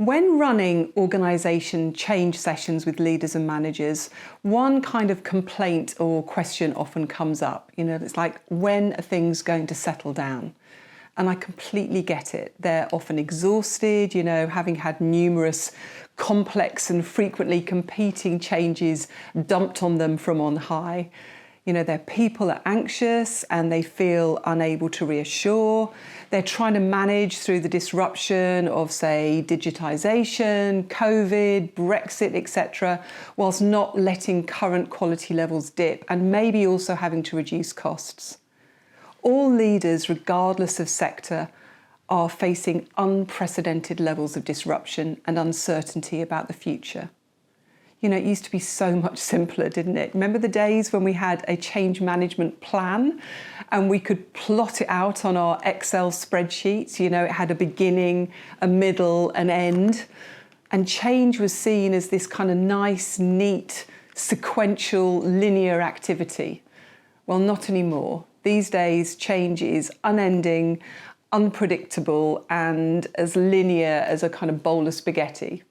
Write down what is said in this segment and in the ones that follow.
When running organisation change sessions with leaders and managers, one kind of complaint or question often comes up. It's like, when are things going to settle down? And I completely get it. They're often exhausted, having had numerous complex and frequently competing changes dumped on them from on high. Their people are anxious and they feel unable to reassure. They're trying to manage through the disruption of, say, digitisation, COVID, Brexit, etc., whilst not letting current quality levels dip and maybe also having to reduce costs. All leaders, regardless of sector, are facing unprecedented levels of disruption and uncertainty about the future. It used to be so much simpler, didn't it? Remember the days when we had a change management plan and we could plot it out on our Excel spreadsheets? It had a beginning, a middle, an end. And change was seen as this kind of nice, neat, sequential, linear activity. Well, not anymore. These days, change is unending, unpredictable, and as linear as a kind of bowl of spaghetti.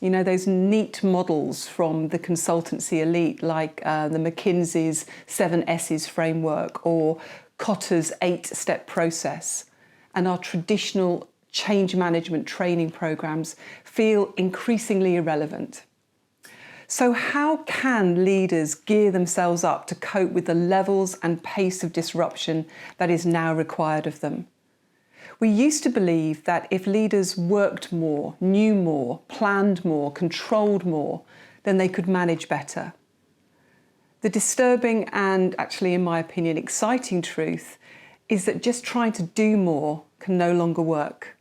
Those neat models from the consultancy elite, like the McKinsey's 7S's framework or Kotter's 8-step process, and our traditional change management training programs feel increasingly irrelevant. So how can leaders gear themselves up to cope with the levels and pace of disruption that is now required of them? We used to believe that if leaders worked more, knew more, planned more, controlled more, then they could manage better. The disturbing and actually, in my opinion, exciting truth is that just trying to do more can no longer work.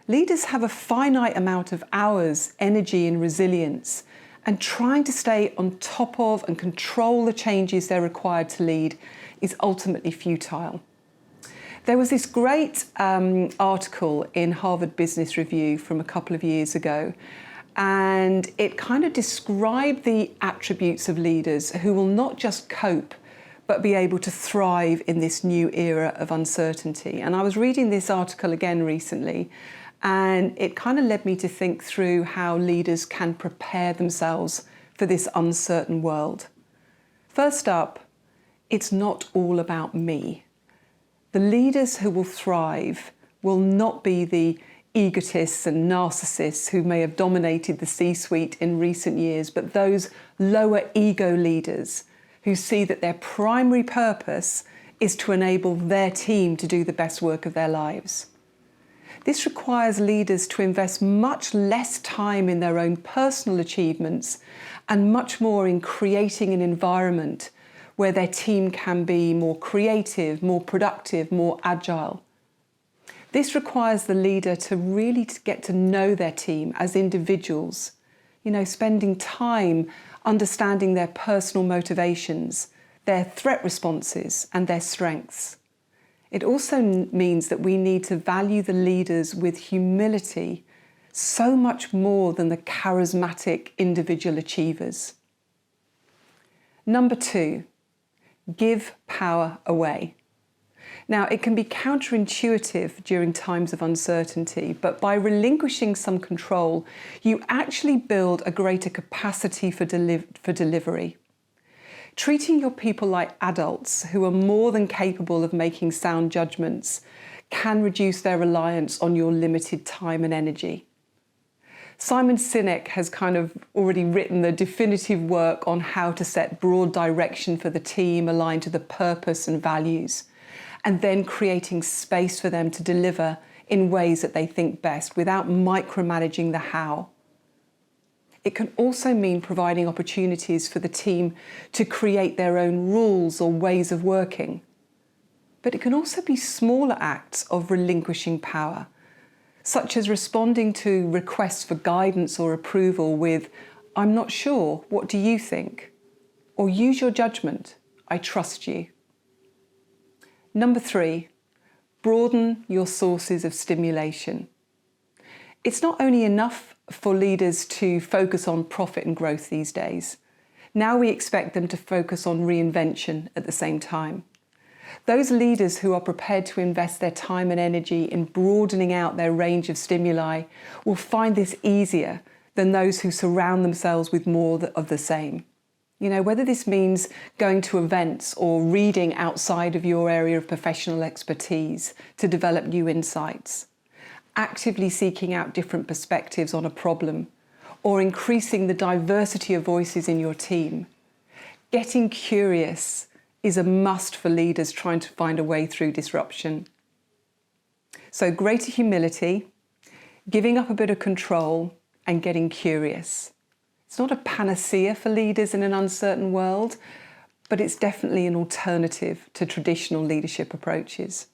Leaders have a finite amount of hours, energy and resilience, and trying to stay on top of and control the changes they're required to lead is ultimately futile. There was this great article in Harvard Business Review from a couple of years ago, and it kind of described the attributes of leaders who will not just cope, but be able to thrive in this new era of uncertainty. And I was reading this article again recently, and it kind of led me to think through how leaders can prepare themselves for this uncertain world. First up, it's not all about me. The leaders who will thrive will not be the egotists and narcissists who may have dominated the C-suite in recent years, but those lower ego leaders who see that their primary purpose is to enable their team to do the best work of their lives. This requires leaders to invest much less time in their own personal achievements and much more in creating an environment where their team can be more creative, more productive, more agile. This requires the leader to really get to know their team as individuals, spending time understanding their personal motivations, their threat responses and their strengths. It also means that we need to value the leaders with humility so much more than the charismatic individual achievers. Number 2, give power away. Now, it can be counterintuitive during times of uncertainty, but by relinquishing some control, you actually build a greater capacity for delivery. Treating your people like adults who are more than capable of making sound judgments can reduce their reliance on your limited time and energy. Simon Sinek has kind of already written the definitive work on how to set broad direction for the team aligned to the purpose and values, and then creating space for them to deliver in ways that they think best without micromanaging the how. It can also mean providing opportunities for the team to create their own rules or ways of working. But it can also be smaller acts of relinquishing power, such as responding to requests for guidance or approval with, "I'm not sure, what do you think?" Or "Use your judgment, I trust you." Number 3, broaden your sources of stimulation. It's not only enough for leaders to focus on profit and growth these days. Now we expect them to focus on reinvention at the same time. Those leaders who are prepared to invest their time and energy in broadening out their range of stimuli will find this easier than those who surround themselves with more of the same. You know, whether this means going to events or reading outside of your area of professional expertise to develop new insights, actively seeking out different perspectives on a problem, or increasing the diversity of voices in your team. Getting curious is a must for leaders trying to find a way through disruption. So greater humility, giving up a bit of control, and getting curious. It's not a panacea for leaders in an uncertain world, but it's definitely an alternative to traditional leadership approaches.